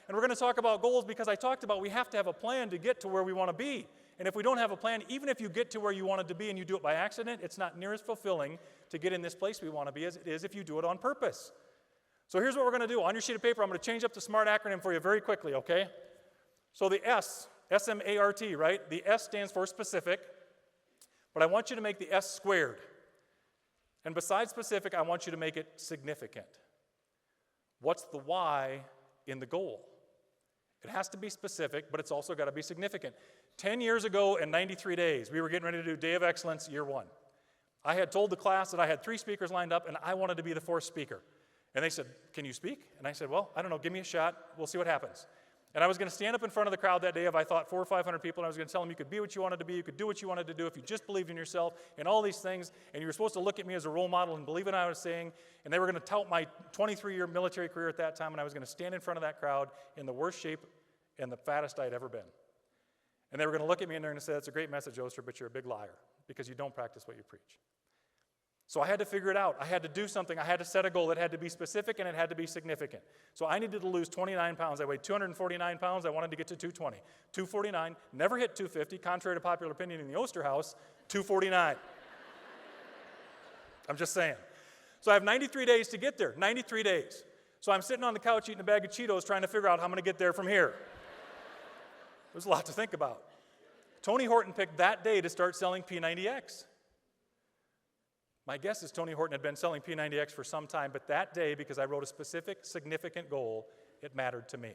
And we're going to talk about goals because I talked about we have to have a plan to get to where we want to be. And if we don't have a plan, even if you get to where you wanted to be and you do it by accident, it's not near as fulfilling to get in this place we want to be as it is if you do it on purpose. So here's what we're going to do. On your sheet of paper, I'm going to change up the SMART acronym for you very quickly, okay? So the S, S-M-A-R-T, right? The S stands for specific, but I want you to make the S squared. And besides specific, I want you to make it significant. What's the Y in the goal? It has to be specific, but it's also got to be significant. 10 years ago and 93 days, we were getting ready to do Day of Excellence Year 1. I had told the class that I had 3 speakers lined up, and I wanted to be the 4th speaker. And they said, can you speak? And I said, well, I don't know, give me a shot. We'll see what happens. And I was going to stand up in front of the crowd that day of, I thought, 400 or 500 people, and I was going to tell them you could be what you wanted to be, you could do what you wanted to do if you just believed in yourself, and all these things, and you were supposed to look at me as a role model and believe in what I was saying, and they were going to tout my 23-year military career at that time, and I was going to stand in front of that crowd in the worst shape and the fattest I'd ever been. And they were going to look at me and they're going to say, that's a great message, Oster, but you're a big liar because you don't practice what you preach. So I had to figure it out. I had to do something. I had to set a goal. It had to be specific and it had to be significant. So I needed to lose 29 pounds. I weighed 249 pounds. I wanted to get to 220. 249, never hit 250, contrary to popular opinion in the Oster house, 249. I'm just saying. So I have 93 days to get there, 93 days. So I'm sitting on the couch eating a bag of Cheetos trying to figure out how I'm going to get there from here. There's a lot to think about. Tony Horton picked that day to start selling P90X. My guess is Tony Horton had been selling P90X for some time, but that day, because I wrote a specific, significant goal, it mattered to me.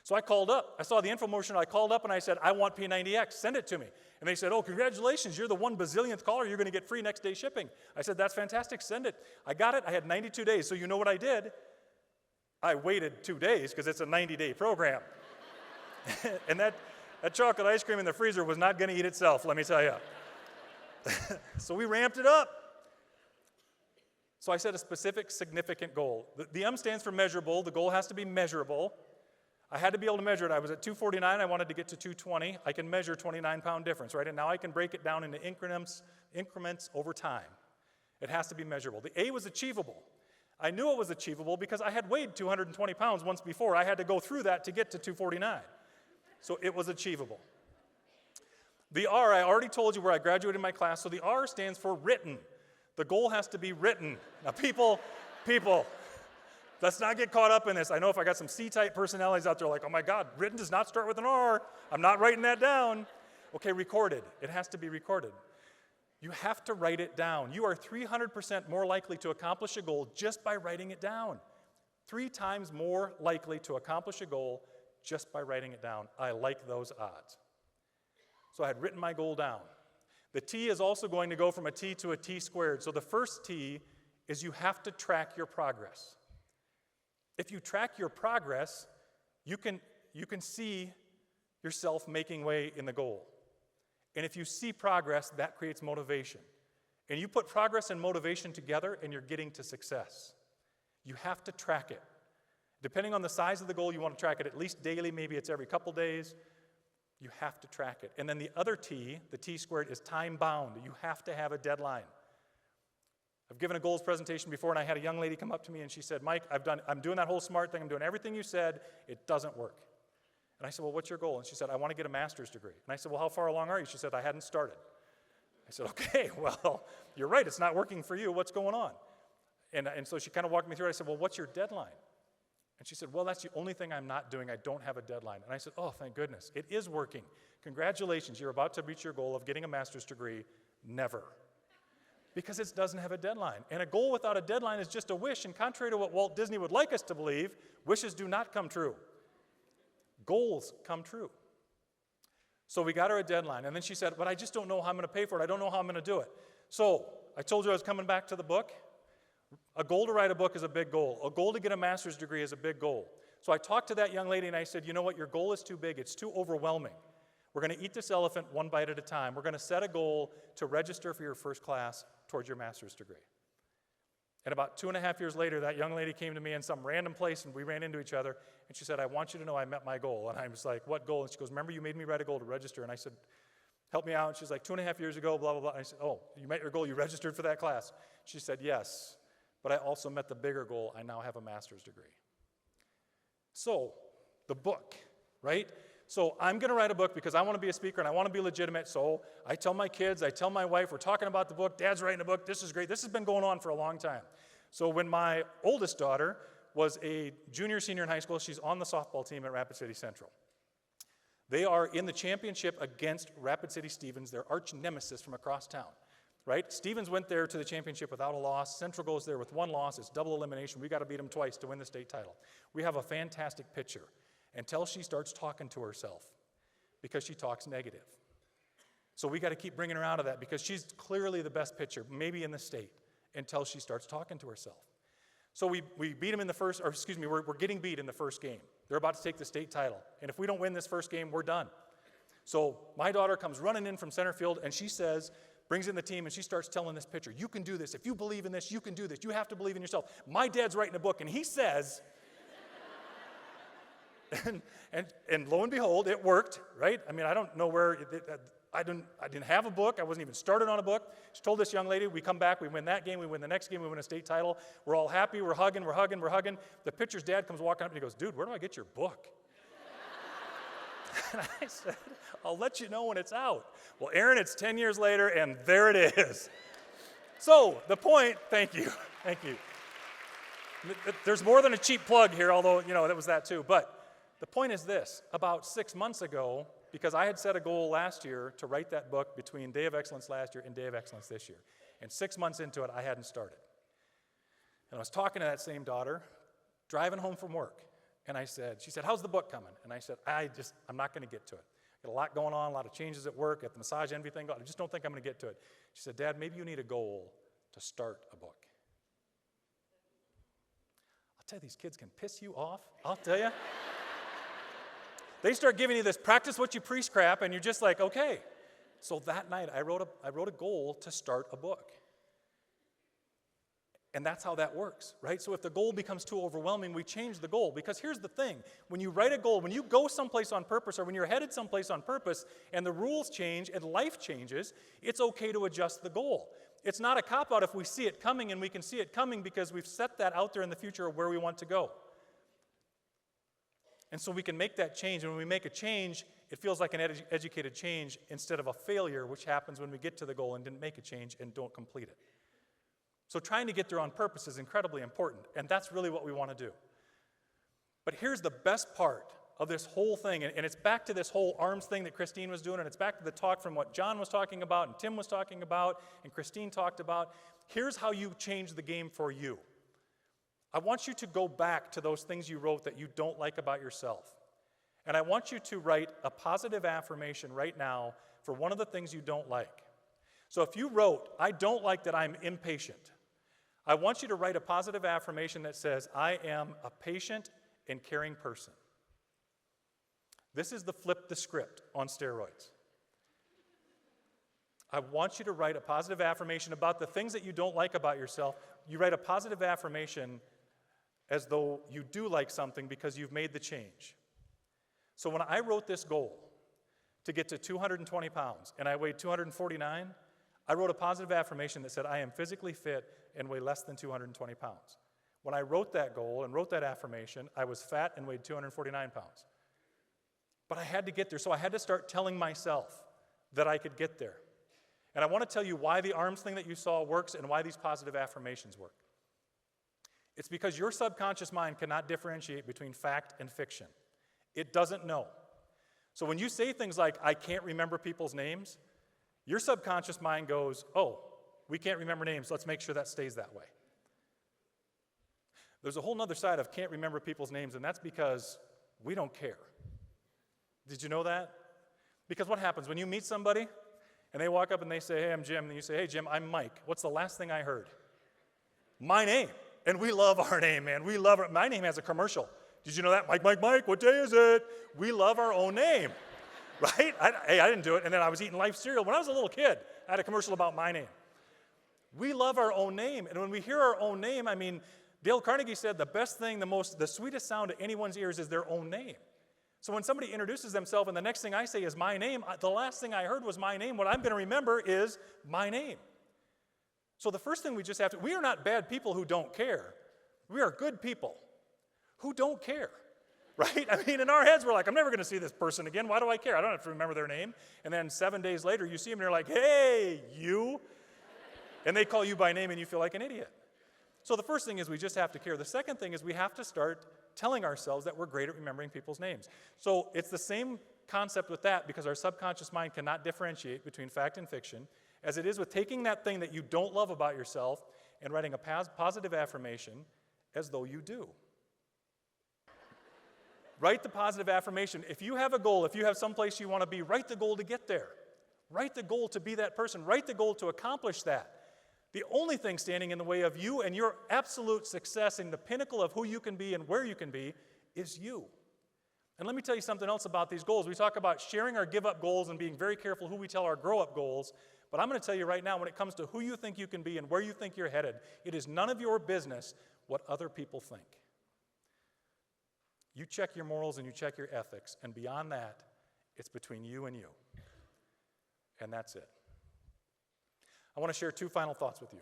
So I called up. I saw the infomercial. I called up and I said, I want P90X. Send it to me. And they said, oh, congratulations. You're the 1 bazillionth caller. You're going to get free next day shipping. I said, that's fantastic. Send it. I got it. I had 92 days. So you know what I did? I waited 2 days because it's a 90-day program. And that chocolate ice cream in the freezer was not going to eat itself, let me tell you. So we ramped it up. So I set a specific, significant goal. The M stands for measurable. The goal has to be measurable. I had to be able to measure it. I was at 249. I wanted to get to 220. I can measure 29-pound difference, right? And now I can break it down into increments over time. It has to be measurable. The A was achievable. I knew it was achievable because I had weighed 220 pounds once before. I had to go through that to get to 249. So it was achievable. The R, I already told you where I graduated my class, so the R stands for written. The goal has to be written. Now people, let's not get caught up in this. I know if I got some C-type personalities out there like, oh my God, written does not start with an R. I'm not writing that down. Okay, recorded. It has to be recorded. You have to write it down. You are 300% more likely to accomplish a goal just by writing it down. 3 times more likely to accomplish a goal just by writing it down. I like those odds. So I had written my goal down. The T is also going to go from a T to a T squared. So the first T is you have to track your progress. If you track your progress, you can see yourself making way in the goal. And if you see progress, that creates motivation. And you put progress and motivation together and you're getting to success. You have to track it. Depending on the size of the goal, you want to track it at least daily. Maybe it's every couple days. You have to track it. And then the other T, the T squared, is time bound. You have to have a deadline. I've given a goals presentation before, and I had a young lady come up to me, and she said, Mike, I'm doing that whole SMART thing. I'm doing everything you said. It doesn't work. And I said, well, what's your goal? And she said, I want to get a master's degree. And I said, well, how far along are you? She said, I hadn't started. I said, okay, well, you're right. It's not working for you. What's going on? And so she kind of walked me through it. I said, well, what's your deadline? And she said, well, that's the only thing I'm not doing. I don't have a deadline. And I said, oh, thank goodness. It is working. Congratulations. You're about to reach your goal of getting a master's degree. Never. Because it doesn't have a deadline. And a goal without a deadline is just a wish. And contrary to what Walt Disney would like us to believe, wishes do not come true. Goals come true. So we got her a deadline. And then she said, but I just don't know how I'm going to pay for it. I don't know how I'm going to do it. So I told you I was coming back to the book. A goal to write a book is a big goal. A goal to get a master's degree is a big goal. So I talked to that young lady and I said, you know what, your goal is too big. It's too overwhelming. We're going to eat this elephant one bite at a time. We're going to set a goal to register for your first class towards your master's degree. And about 2.5 years later, that young lady came to me in some random place and we ran into each other. And she said, I want you to know I met my goal. And I was like, what goal? And she goes, remember you made me write a goal to register? And I said, help me out. And she's like, 2.5 years ago, blah, blah, blah. And I said, oh, you met your goal. You registered for that class. She said, yes. But I also met the bigger goal. I now have a master's degree. So the book, right? So I'm going to write a book because I want to be a speaker and I want to be legitimate. So I tell my kids, I tell my wife, we're talking about the book. Dad's writing a book. This is great. This has been going on for a long time. So when my oldest daughter was a junior, senior in high school, she's on the softball team at Rapid City Central. They are in the championship against Rapid City Stevens, their arch nemesis from across town, right? Stevens went there to the championship without a loss. Central goes there with one loss. It's double elimination. We got to beat them twice to win the state title. We have a fantastic pitcher until she starts talking to herself because she talks negative. So we got to keep bringing her out of that because she's clearly the best pitcher, maybe in the state, until she starts talking to herself. So we beat them in the first, or excuse me, we're getting beat in the first game. They're about to take the state title. And if we don't win this first game, we're done. So my daughter comes running in from center field, and she says, brings in the team, and she starts telling this pitcher, you can do this. If you believe in this, you can do this. You have to believe in yourself. My dad's writing a book, and he says, and lo and behold, it worked, right? I mean, I don't know where, I didn't have a book. I wasn't even started on a book. She told this young lady, we come back, we win that game, we win the next game, we win a state title. We're all happy, we're hugging. The pitcher's dad comes walking up and he goes, dude, where do I get your book? And I said, I'll let you know when it's out. Well, Aaron, it's 10 years later, and there it is. So the point, thank you. There's more than a cheap plug here, although, that was that too. But the point is this, about 6 months ago, because I had set a goal last year to write that book between Day of Excellence last year and Day of Excellence this year. And 6 months into it, I hadn't started. And I was talking to that same daughter, driving home from work. And she said, how's the book coming? And I said, I'm not going to get to it. Got a lot going on, a lot of changes at work, at the massage envy thing. I just don't think I'm going to get to it. She said, Dad, maybe you need a goal to start a book. I'll tell you, these kids can piss you off. I'll tell you. They start giving you this practice what you preach crap, and you're just like, okay. So that night, I wrote a goal to start a book. And that's how that works, right? So if the goal becomes too overwhelming, we change the goal. Because here's the thing. When you write a goal, when you go someplace on purpose, or when you're headed someplace on purpose, and the rules change and life changes, it's okay to adjust the goal. It's not a cop-out if we see it coming, and we can see it coming because we've set that out there in the future of where we want to go. And so we can make that change. And when we make a change, it feels like an educated change instead of a failure, which happens when we get to the goal and didn't make a change and don't complete it. So trying to get there on purpose is incredibly important, and that's really what we want to do. But here's the best part of this whole thing, and it's back to this whole arms thing that Christine was doing, and it's back to the talk from what John was talking about, and Tim was talking about, and Christine talked about. Here's how you change the game for you. I want you to go back to those things you wrote that you don't like about yourself. And I want you to write a positive affirmation right now for one of the things you don't like. So if you wrote, I don't like that I'm impatient, I want you to write a positive affirmation that says, I am a patient and caring person. This is the flip the script on steroids. I want you to write a positive affirmation about the things that you don't like about yourself. You write a positive affirmation as though you do like something because you've made the change. So when I wrote this goal to get to 220 pounds and I weighed 249, I wrote a positive affirmation that said, I am physically fit and weigh less than 220 pounds. When I wrote that goal and wrote that affirmation, I was fat and weighed 249 pounds. But I had to get there, so I had to start telling myself that I could get there. And I want to tell you why the arms thing that you saw works and why these positive affirmations work. It's because your subconscious mind cannot differentiate between fact and fiction. It doesn't know. So when you say things like, I can't remember people's names, your subconscious mind goes, oh, we can't remember names, let's make sure that stays that way. There's a whole other side of can't remember people's names, and that's because we don't care. Did you know that? Because what happens when you meet somebody and they walk up and they say, hey, I'm Jim, and you say, hey, Jim, I'm Mike. What's the last thing I heard? My name. And we love our name, man. We love it. My name has a commercial. Did you know that? Mike, Mike, Mike, what day is it? We love our own name, right? I didn't do it. And then I was eating Life cereal. When I was a little kid, I had a commercial about my name. We love our own name. And when we hear our own name, I mean, Dale Carnegie said the best thing, the sweetest sound to anyone's ears is their own name. So when somebody introduces themselves and the next thing I say is my name, the last thing I heard was my name. What I'm going to remember is my name. So the first thing we just have to, we are not bad people who don't care. We are good people who don't care. right? I mean, in our heads, we're like, I'm never going to see this person again. Why do I care? I don't have to remember their name. And then 7 days later, you see them, and they're like, hey, you. And they call you by name, and you feel like an idiot. So the first thing is we just have to care. The second thing is we have to start telling ourselves that we're great at remembering people's names. So it's the same concept with that, because our subconscious mind cannot differentiate between fact and fiction, as it is with taking that thing that you don't love about yourself and writing a positive affirmation as though you do. Write the positive affirmation. If you have a goal, if you have someplace you want to be, write the goal to get there. Write the goal to be that person. Write the goal to accomplish that. The only thing standing in the way of you and your absolute success and the pinnacle of who you can be and where you can be is you. And let me tell you something else about these goals. We talk about sharing our give-up goals and being very careful who we tell our grow-up goals. But I'm going to tell you right now, when it comes to who you think you can be and where you think you're headed, it is none of your business what other people think. You check your morals and you check your ethics, and beyond that, it's between you and you. And that's it. I want to share 2 final thoughts with you.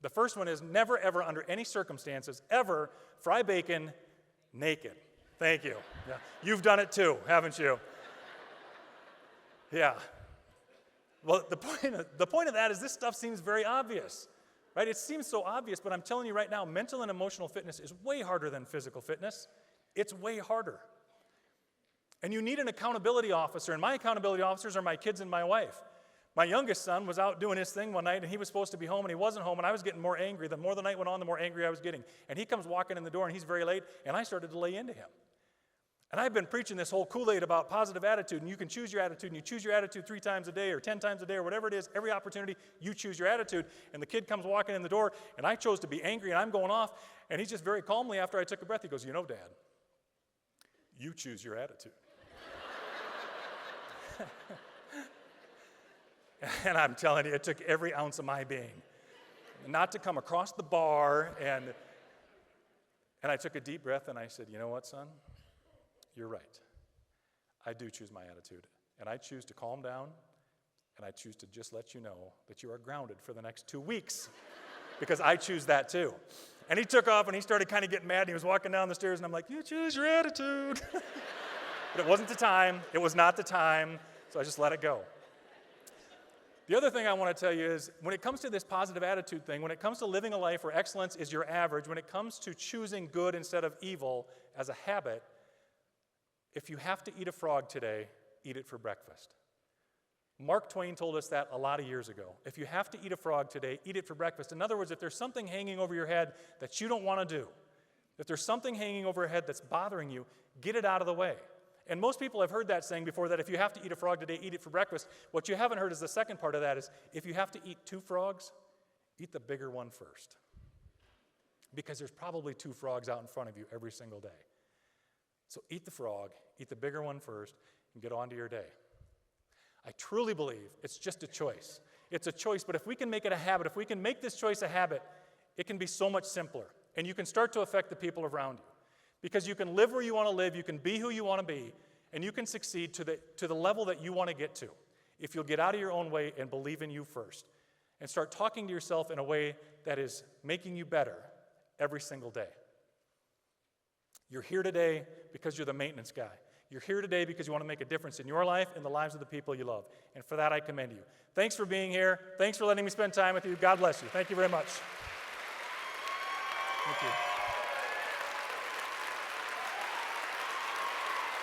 The first one is never, ever, under any circumstances, ever fry bacon naked. Thank you. Yeah. You've done it too, haven't you? Yeah. Well, the point of that is this stuff seems very obvious, right? It seems so obvious, but I'm telling you right now, mental and emotional fitness is way harder than physical fitness. It's way harder. And you need an accountability officer, and my accountability officers are my kids and my wife. My youngest son was out doing his thing one night, and he was supposed to be home, and he wasn't home, and I was getting more angry. The more the night went on, the more angry I was getting. And he comes walking in the door, and he's very late, and I started to lay into him. And I've been preaching this whole Kool-Aid about positive attitude, and you can choose your attitude, and you choose your attitude 3 times a day or 10 times a day or whatever it is. Every opportunity, you choose your attitude. And the kid comes walking in the door, and I chose to be angry, and I'm going off, and he just very calmly, after I took a breath, he goes, you know, Dad, you choose your attitude. And I'm telling you, it took every ounce of my being not to come across the bar, and I took a deep breath, and I said, you know what, son? You're right. I do choose my attitude, and I choose to calm down, and I choose to just let you know that you are grounded for the next 2 weeks, because I choose that too. And he took off, and he started kind of getting mad, and he was walking down the stairs, and I'm like, you choose your attitude. But it wasn't the time. It was not the time, so I just let it go. The other thing I want to tell you is, when it comes to this positive attitude thing, when it comes to living a life where excellence is your average, when it comes to choosing good instead of evil as a habit, if you have to eat a frog today, eat it for breakfast. Mark Twain told us that a lot of years ago. If you have to eat a frog today, eat it for breakfast. In other words, if there's something hanging over your head that you don't want to do, if there's something hanging over your head that's bothering you, get it out of the way. And most people have heard that saying before, that if you have to eat a frog today, eat it for breakfast. What you haven't heard is the second part of that is, if you have to eat 2 frogs, eat the bigger one first. Because there's probably 2 frogs out in front of you every single day. So eat the frog, eat the bigger one first, and get on to your day. I truly believe it's just a choice. It's a choice, but if we can make it a habit, if we can make this choice a habit, it can be so much simpler. And you can start to affect the people around you. Because you can live where you want to live, you can be who you want to be, and you can succeed to the level that you want to get to if you'll get out of your own way and believe in you first. And start talking to yourself in a way that is making you better every single day. You're here today because you're the maintenance guy. You're here today because you want to make a difference in your life and the lives of the people you love. And for that, I commend you. Thanks for being here. Thanks for letting me spend time with you. God bless you. Thank you very much. Thank you.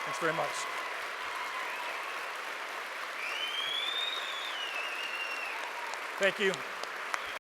Thanks very much. Thank you.